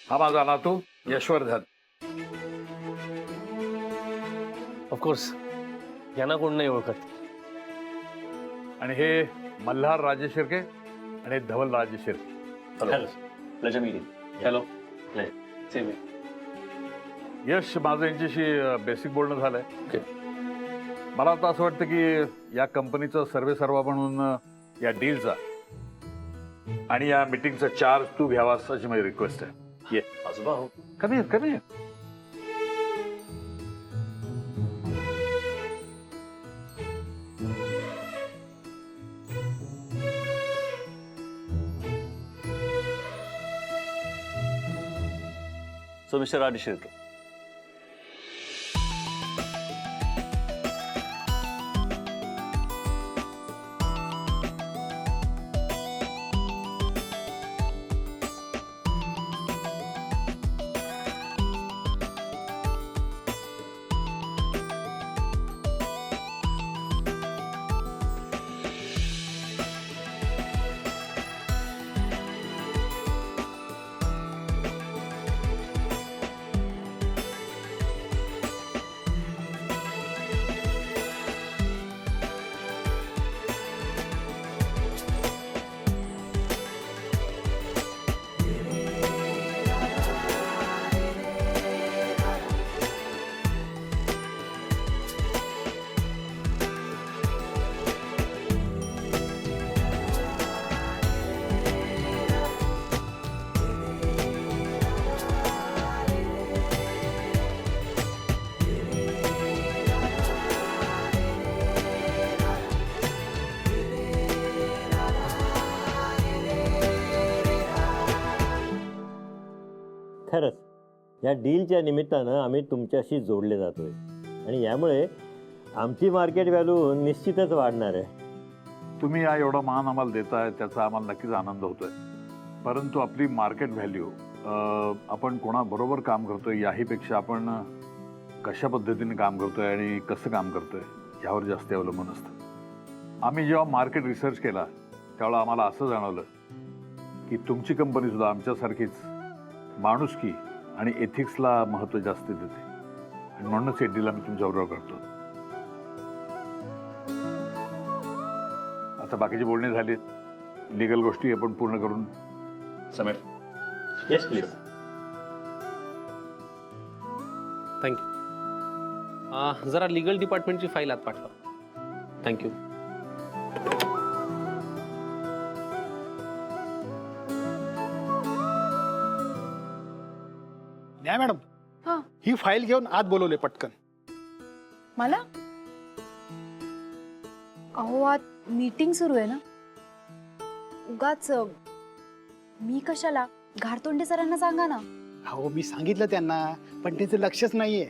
हा माझा नातू यशवर्धन. ऑफकोर्स यांना कोण नाही ओळखत. आणि हे मल्हार राजे शिर्के आणि Dhaval Raje Shirke. Hello, pleasure meeting. Hello, same. Yash, माझं यांच्याशी बेसिक बोलणं झालंय. मला आता असं वाटतं की या कंपनीचं सर्वे सर्वा म्हणून या डीलचा आणि या मीटिंगचा चार्ज तू घ्यावास अशी माझी रिक्वेस्ट आहे. ये आजोबा हो. कमी कमी. सो मिस्टर राजे शिर्के, खरंच या डीलच्या निमित्तानं आम्ही तुमच्याशी जोडले जातोय आणि यामुळे आमची मार्केट व्हॅल्यू निश्चितच वाढणार आहे. तुम्ही या एवढा मान आम्हाला देताय त्याचा आम्हाला नक्कीच आनंद होतोय. परंतु आपली मार्केट व्हॅल्यू आपण कोणाबरोबर काम करतोय याहीपेक्षा आपण कशा पद्धतीने काम करतोय आणि कसं काम करतोय यावर जास्त अवलंबून असतं. आम्ही जेव्हा मार्केट रिसर्च केला त्यावेळेला आम्हाला असं जाणवलं की तुमची कंपनी सुद्धा आमच्यासारखीच माणुसकी आणि एथिक्सला महत्त्व जास्त देते आणि म्हणूनच हे डील आम्ही तुमच्याबरोबर करतो. आता बाकीची बोलणी झाली, लिगल गोष्टी आपण पूर्ण करून. समीर. Yes please. थँक्यू. जरा लीगल डिपार्टमेंटची फाईल आत पाठवा. थँक्यू. न्या मॅडम, हां. ही फाईल घेऊन आत बोलवले पटकन. मला अहो आत मीटिंग सुरू आहे ना. उगाच मी कशाला, घारतोंडे सरांना सांगा ना. हो मी सांगितलं त्यांना, पण त्यांचं लक्षच नाहीये.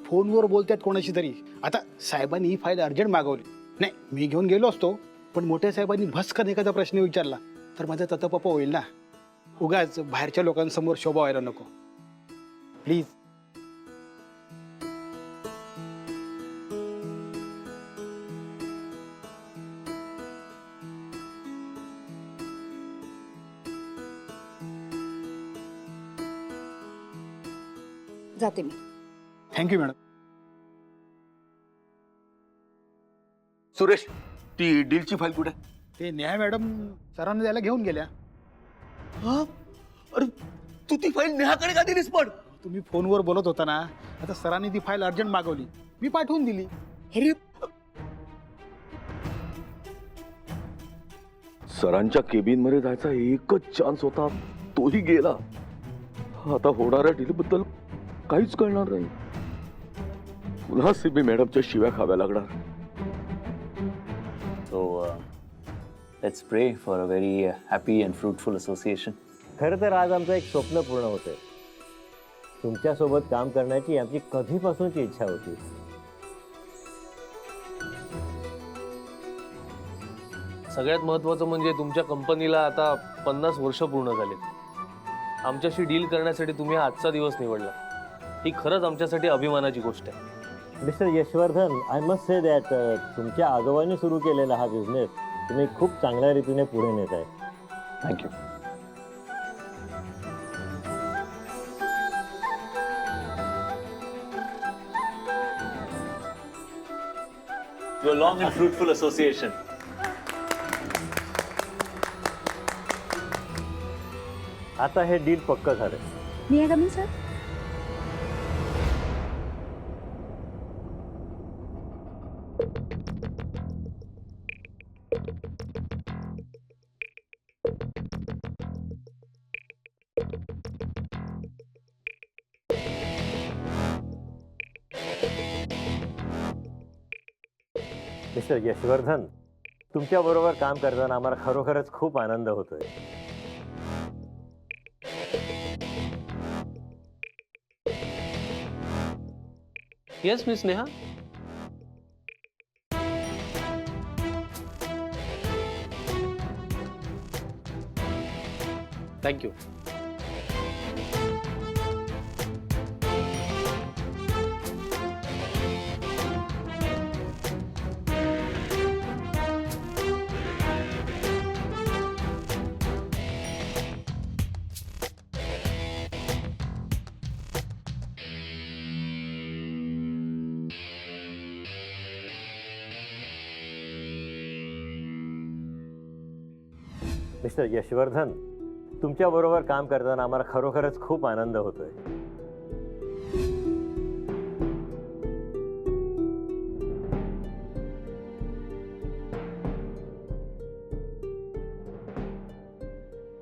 फोनवर बोलतात कोणाशी तरी. आता साहेबांनी ही फाईल अर्जंट मागवली. नाही मी घेऊन गेलो असतो, पण मोठ्या साहेबांनी भस्कन एखादा प्रश्न विचारला तर माझा ततपपा होईल ना. उगाच बाहेरच्या लोकांसमोर शोभा व्हायला नको. प्लीज. जाते मी. Thank you madam. सुरेश, ती डीलची फाईल कुठे? ते न्याय मॅडम सरांना द्यायला घेऊन गेल्या. अरे तू ती फाईल नेहाकडे का दिलीस पण? तुम्ही फोनवर बोलत होता ना, आता सरांनी ती फाईल अर्जंट मागवली, मी पाठवून दिली. अरे सरांच्या केबिन मध्ये जायचा एकच चान्स होता, तोही गेला. आता होणाऱ्या डील बद्दल काहीच कळणार नाही. पुन्हा सीबी मॅडमच्या शिव्या खाव्या लागणार. सो लेट्स प्रे for a very happy and fruitful association. खरं तर आज आमचं एक स्वप्न पूर्ण होतंय. तुमच्यासोबत काम करण्याची आमची कधीपासूनची इच्छा होती. सगळ्यात महत्त्वाचं म्हणजे तुमच्या कंपनीला आता 50 वर्ष पूर्ण झालेत. आमच्याशी डील करण्यासाठी तुम्ही हा आजचा दिवस निवडला, ही खरंच आमच्यासाठी अभिमानाची गोष्ट आहे. Mister Yashvardhan, I must say that तुमच्या आजोबांनी सुरू केलेला हा बिझनेस तुम्ही खूप चांगल्या रीतीने पुढे नेत आहे. Thank you. to a long and fruitful association. आता हे डील पक्क झालं. मी आहे का मी सर? मिस्टर यशवर्धन, तुमच्याबरोबर काम करताना आम्हाला खरोखरच खूप आनंद होतोय. Yes miss Neha. Thank you. Mister Yashvardhan, तुमच्याबरोबर काम करताना आम्हाला खरोखरच खूप आनंद होतोय.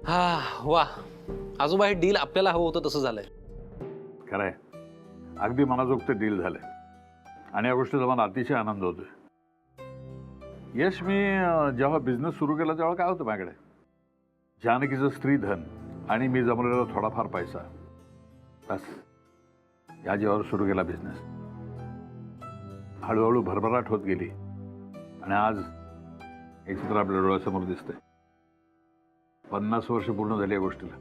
हा वा, आजोबा हे डील आपल्याला हवं होतं तसं झालंय. खरंय, अगदी मनाजोगते डील झाले आणि या गोष्टीचा मला अतिशय आनंद होतोय. यश, मी जेव्हा बिझनेस सुरू केला तेव्हा काय होतं माझ्याकडे? जानकीचं स्त्रीधन आणि मी जमलेला थोडाफार पैसा, बस या जीवावर सुरू केला बिझनेस. हळूहळू भरभराट होत गेली आणि आज हे चित्र आपल्या डोळ्यासमोर दिसतंय. 50 वर्ष पूर्ण झाली या गोष्टीला.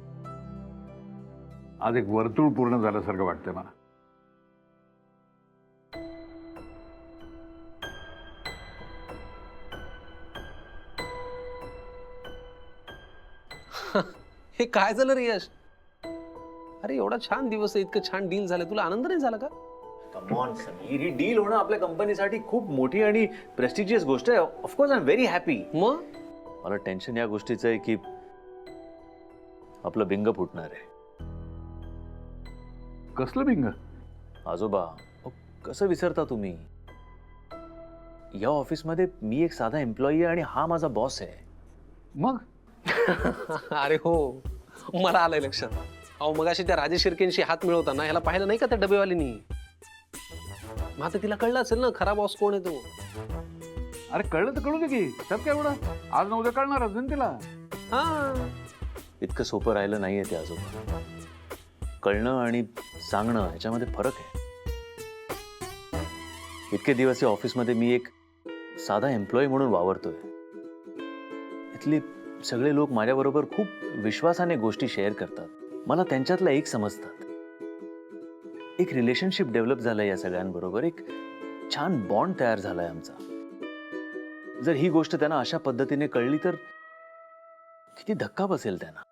आज एक वर्तुळ पूर्ण झाल्यासारखं वाटतंय मला. हे काय झालं रे यश? अरे एवढा छान दिवस आहे, इतकं छान डील झालं, तुला आनंद नाही झाला का? Come on Sameer, he deal होणं आपल्या कंपनीसाठी खूप मोठी आणि प्रेस्टिजियस गोष्ट आहे. Of course I am very happy. मग मला टेन्शन या गोष्टीचं आहे की आपलं बिंग फुटणार आहे. कसलं बिंग? आजोबा, अहो, कसं विसरता तुम्ही? या ऑफिसमध्ये मी एक साधा एम्प्लॉई आहे आणि हा माझा बॉस आहे. मग अरे हो, मला आलंय लक्षात. अहो मगाशी त्या राजेश शिर्केंशी हात मिळवताना ह्याला पाहिलं नाही का त्या डबेवालीनी? मग आता तिला कळलं असेल ना खरा बॉस कोण आहे तो. अरे कळलं तर कळू दे की, त्यात काय एवढं? आज न उद्या कळणारच ना तिला. हा, इतकं सोपं राहिलं नाहीये ते आजोबा. कळणं आणि सांगणं ह्याच्यामध्ये फरक आहे. इतके दिवस या ऑफिसमध्ये मी एक साधा एम्प्लॉई म्हणून वावरतोय. इथली सगळे लोक माझ्याबरोबर खूप विश्वासाने गोष्टी शेअर करतात. मला त्यांच्यातला एक समजतात. एक रिलेशनशिप डेव्हलप झालंय या सगळ्यांबरोबर. एक छान बॉन्ड तयार झालाय आमचा. जर ही गोष्ट त्यांना अशा पद्धतीने कळली तर किती धक्का बसेल त्यांना.